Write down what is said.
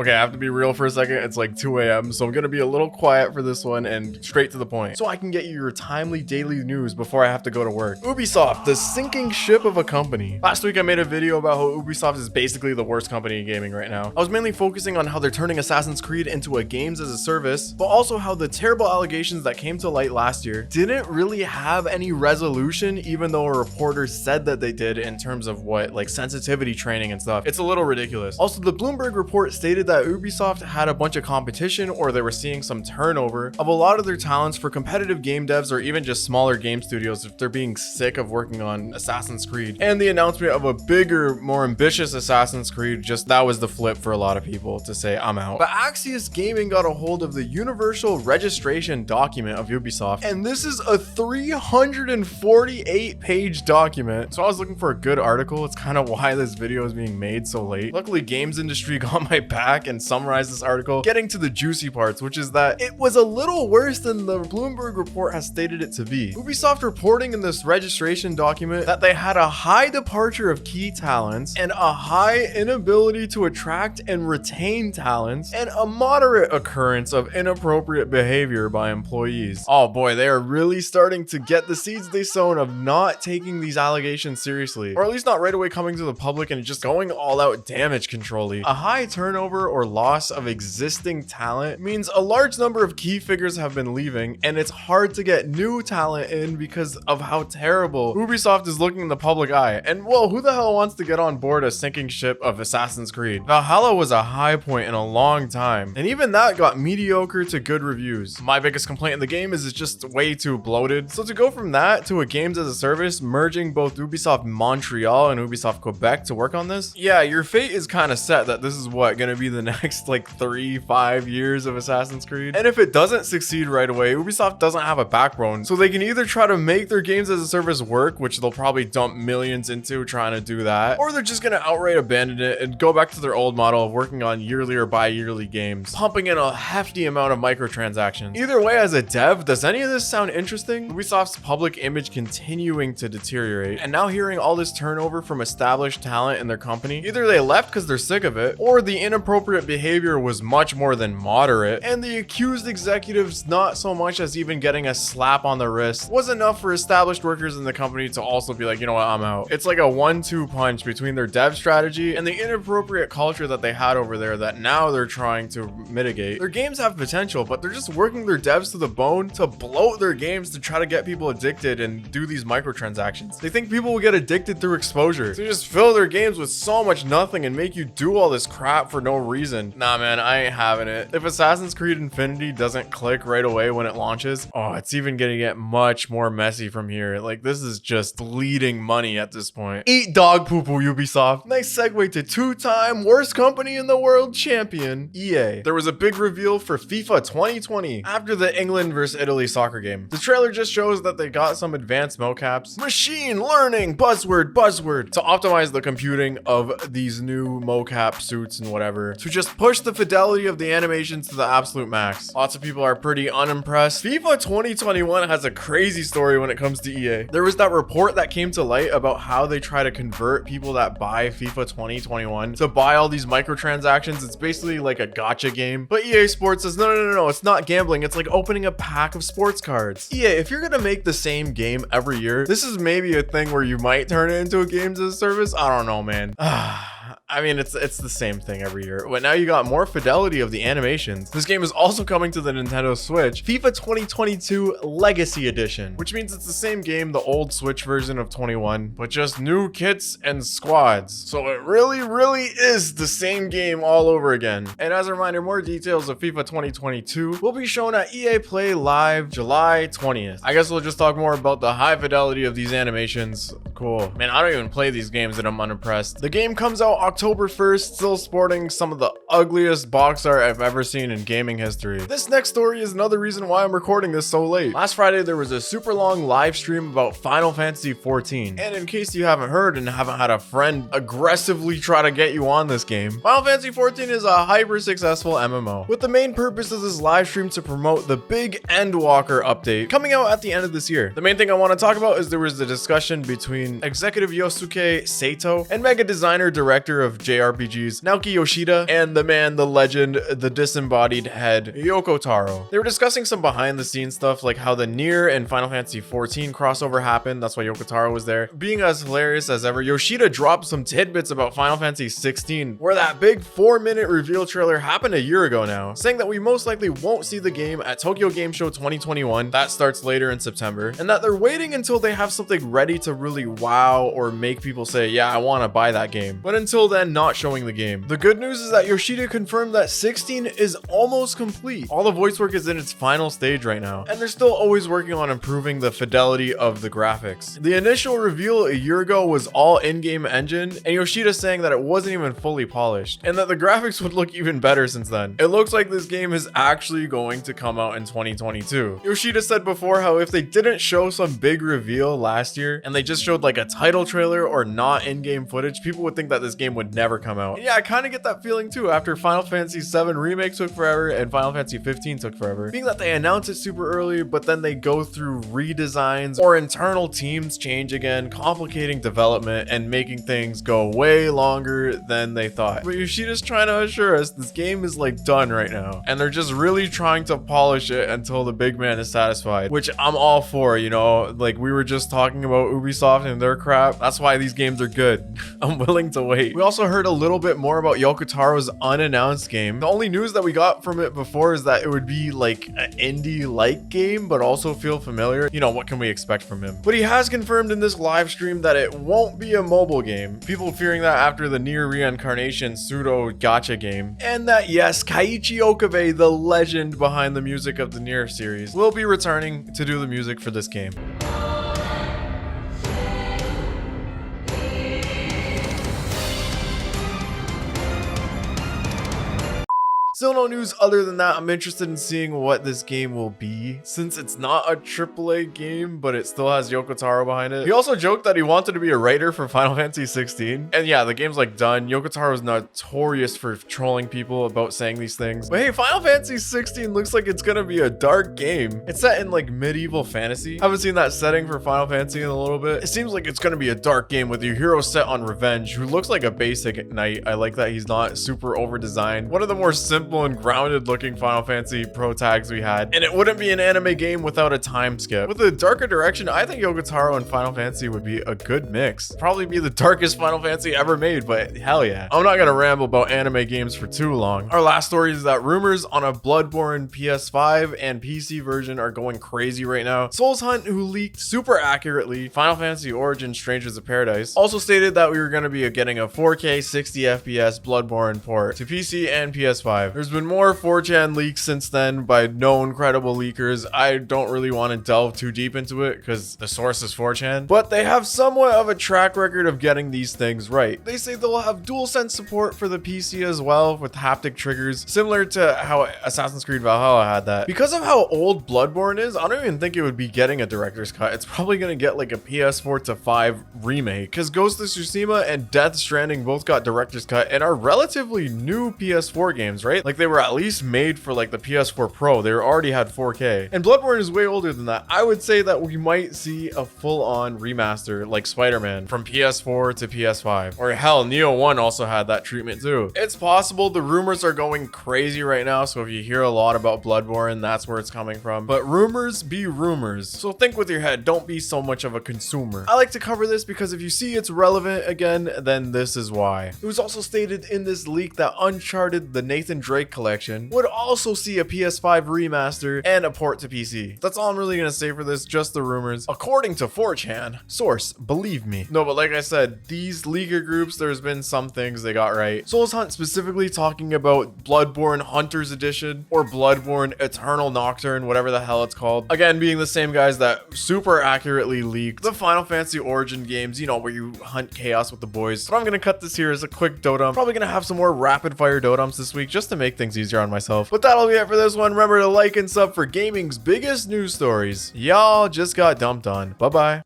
Okay, I have to be real for a second. It's like 2 a.m. so I'm gonna be a little quiet for this one and straight to the point so I can get you your timely daily news before I have to go to work. Ubisoft, the sinking ship of a company. Last week I made a video about how Ubisoft is basically the worst company in gaming right now. I was mainly focusing on how they're turning Assassin's Creed into a games as a service, but also how the terrible allegations that came to light last year didn't really have any resolution, even though a reporter said that they did in terms of what, like sensitivity training and stuff. It's a little ridiculous. Also, the Bloomberg report stated that Ubisoft had a bunch of competition, or they were seeing some turnover of a lot of their talents for competitive game devs or even just smaller game studios if they're being sick of working on Assassin's Creed. And the announcement of a bigger, more ambitious Assassin's Creed, just that was the flip for a lot of people to say, I'm out. But Axios Gaming got a hold of the Universal Registration document of Ubisoft, and this is a 348-page document. So I was looking for a good article. It's kind of why this video is being made so late. Luckily, games industry got my back and summarized this article, getting to the juicy parts, which is that it was a little worse than the Bloomberg report has stated it to be. Ubisoft reporting in this registration document that they had a high departure of key talents and a high inability to attract and retain talents and a moderate occurrence of inappropriate behavior by employees. Oh boy, they are really starting to get the seeds they sown of not taking these allegations seriously, or at least not right away coming to the public and just going all out damage control-y. A high turnover or loss of existing talent means a large number of key figures have been leaving, and it's hard to get new talent in because of how terrible Ubisoft is looking in the public eye. And well, who the hell wants to get on board a sinking ship of Assassin's Creed? Valhalla was a high point in a long time, and even that got mediocre to good reviews. My biggest complaint in the game is it's just way too bloated. So to go from that to a games as a service, merging both Ubisoft Montreal and Ubisoft Quebec to work on this, yeah, your fate is kind of set that this is what gonna be the next like 3-5 years of Assassin's Creed. And if it doesn't succeed right away, Ubisoft doesn't have a backbone, so they can either try to make their games as a service work, which they'll probably dump millions into trying to do that, or they're just gonna outright abandon it and go back to their old model of working on yearly or bi-yearly games, pumping in a hefty amount of microtransactions. Either way, as a dev, does any of this sound interesting? Ubisoft's public image continuing to deteriorate, and now hearing all this turnover from established talent in their company, either they left because they're sick of it, or the inappropriate behavior was much more than moderate, and the accused executives not so much as even getting a slap on the wrist was enough for established workers in the company to also be like, you know what, I'm out. It's like a 1-2 punch between their dev strategy and the inappropriate culture that they had over there that now they're trying to mitigate. Their games have potential, but they're just working their devs to the bone to bloat their games to try to get people addicted and do these microtransactions. They think people will get addicted through exposure, so just fill their games with so much nothing and make you do all this crap for no reason. Nah man, I ain't having it. If Assassin's Creed Infinity doesn't click right away when it launches, oh, it's even gonna get much more messy from here. Like, this is just bleeding money at this point. Eat dog poo-poo, Ubisoft. Nice segue to two-time worst company in the world champion, EA. There was a big reveal for FIFA 2020 after the England vs Italy soccer game. The trailer just shows that they got some advanced mocaps, machine learning, buzzword, to optimize the computing of these new mocap suits and whatever, to just push the fidelity of the animations to the absolute max. Lots of people are pretty unimpressed. FIFA 2021 has a crazy story when it comes to EA. There was that report that came to light about how they try to convert people that buy FIFA 2021 to buy all these microtransactions. It's basically like a gacha game, but EA Sports says, no, it's not gambling. It's like opening a pack of sports cards. EA, if you're gonna make the same game every year, this is maybe a thing where you might turn it into a games as a service. I don't know, man. I mean, it's the same thing every year, but now you got more fidelity of the animations. This game is also coming to the Nintendo Switch, FIFA 2022 Legacy Edition, which means it's the same game, the old Switch version of 21, but just new kits and squads. So it really is the same game all over again. And as a reminder, more details of FIFA 2022 will be shown at EA Play Live July 20th. I guess we'll just talk more about the high fidelity of these animations. Cool. Man, I don't even play these games and I'm unimpressed. The game comes out October 1st, still sporting some of the ugliest box art I've ever seen in gaming history. This next story is another reason why I'm recording this so late. Last Friday, there was a super long live stream about Final Fantasy XIV. And in case you haven't heard and haven't had a friend aggressively try to get you on this game, Final Fantasy XIV is a hyper successful MMO, with the main purpose of this live stream to promote the big Endwalker update coming out at the end of this year. The main thing I want to talk about is there was a discussion between executive Yosuke Sato and mega designer director of of JRPGs, Naoki Yoshida, and the man, the legend, the disembodied head, Yoko Taro. They were discussing some behind the scenes stuff like how the NieR and Final Fantasy XIV crossover happened. That's why Yoko Taro was there. Being as hilarious as ever, Yoshida dropped some tidbits about Final Fantasy XVI, where that big 4-minute reveal trailer happened a year ago now, saying that we most likely won't see the game at Tokyo Game Show 2021. That starts later in September, and that they're waiting until they have something ready to really wow or make people say, yeah, I want to buy that game. But until then, not showing the game. The good news is that Yoshida confirmed that 16 is almost complete. All the voice work is in its final stage right now, and they're still always working on improving the fidelity of the graphics. The initial reveal a year ago was all in-game engine, and Yoshida saying that it wasn't even fully polished, and that the graphics would look even better since then. It looks like this game is actually going to come out in 2022. Yoshida said before how if they didn't show some big reveal last year, and they just showed like a title trailer or not in-game footage, people would think that this game would never come out. And yeah, I kind of get that feeling too after Final Fantasy VII Remake took forever and Final Fantasy 15 took forever. Being that they announced it super early, but then they go through redesigns or internal teams change again, complicating development and making things go way longer than they thought. But Yoshida's trying to assure us this game is like done right now, and they're just really trying to polish it until the big man is satisfied, which I'm all for, you know, like we were just talking about Ubisoft and their crap. That's why these games are good. I'm willing to wait. We also heard a little bit more about Yoko Taro's unannounced game. The only news that we got from it before is that it would be like an indie-like game, but also feel familiar. You know, what can we expect from him? But he has confirmed in this live stream that it won't be a mobile game. People fearing that after the NieR Reincarnation pseudo gacha game. And that yes, Keiichi Okabe, the legend behind the music of the NieR series, will be returning to do the music for this game. Still no news other than that. I'm interested in seeing what this game will be, since it's not a AAA game, but it still has Yoko Taro behind it. He also joked that he wanted to be a writer for Final Fantasy 16. And yeah, the game's like done. Yoko Taro is notorious for trolling people about saying these things. But hey, Final Fantasy 16 looks like it's gonna be a dark game. It's set in like medieval fantasy. Haven't seen that setting for Final Fantasy in a little bit. It seems like it's gonna be a dark game with your hero set on revenge, who looks like a basic knight. I like that he's not super over designed. One of the more simple and grounded looking Final Fantasy Pro tags we had, and it wouldn't be an anime game without a time skip. With a darker direction, I think Yoko Taro and Final Fantasy would be a good mix. Probably be the darkest Final Fantasy ever made, but hell yeah. I'm not gonna ramble about anime games for too long. Our last story is that rumors on a Bloodborne PS5 and PC version are going crazy right now. Souls Hunt, who leaked super accurately Final Fantasy Origins Strangers of Paradise, also stated that we were gonna be getting a 4K 60 FPS Bloodborne port to PC and PS5. There's been more 4chan leaks since then by known credible leakers. I don't really want to delve too deep into it because the source is 4chan, but they have somewhat of a track record of getting these things right. They say they'll have DualSense support for the PC as well with haptic triggers, similar to how Assassin's Creed Valhalla had that. Because of how old Bloodborne is, I don't even think it would be getting a director's cut. It's probably going to get like a PS4 to 5 remake, because Ghost of Tsushima and Death Stranding both got director's cut and are relatively new PS4 games, right? Like they were at least made for like the PS4 Pro. They already had 4K. And Bloodborne is way older than that. I would say that we might see a full-on remaster like Spider-Man from PS4 to PS5. Or hell, Neo 1 also had that treatment too. It's possible. The rumors are going crazy right now, so if you hear a lot about Bloodborne, that's where it's coming from. But rumors be rumors. So think with your head. Don't be so much of a consumer. I like to cover this because if you see it's relevant again, then this is why. It was also stated in this leak that Uncharted, the Nathan Drake collection, would also see a PS5 remaster and a port to PC. That's all I'm really gonna say for this, just the rumors. According to 4chan, source, believe me. No, but like I said, these leaker groups, there's been some things they got right. Souls Hunt specifically talking about Bloodborne Hunter's Edition or Bloodborne Eternal Nocturne, whatever the hell it's called. Again, being the same guys that super accurately leaked the Final Fantasy Origin games, you know, where you hunt chaos with the boys. But I'm gonna cut this here as a quick dodum. Probably gonna have some more rapid fire dodums this week just to make things easier on myself. But that'll be it for this one. Remember to like and sub for gaming's biggest news stories. Y'all just got dumped on. Bye bye.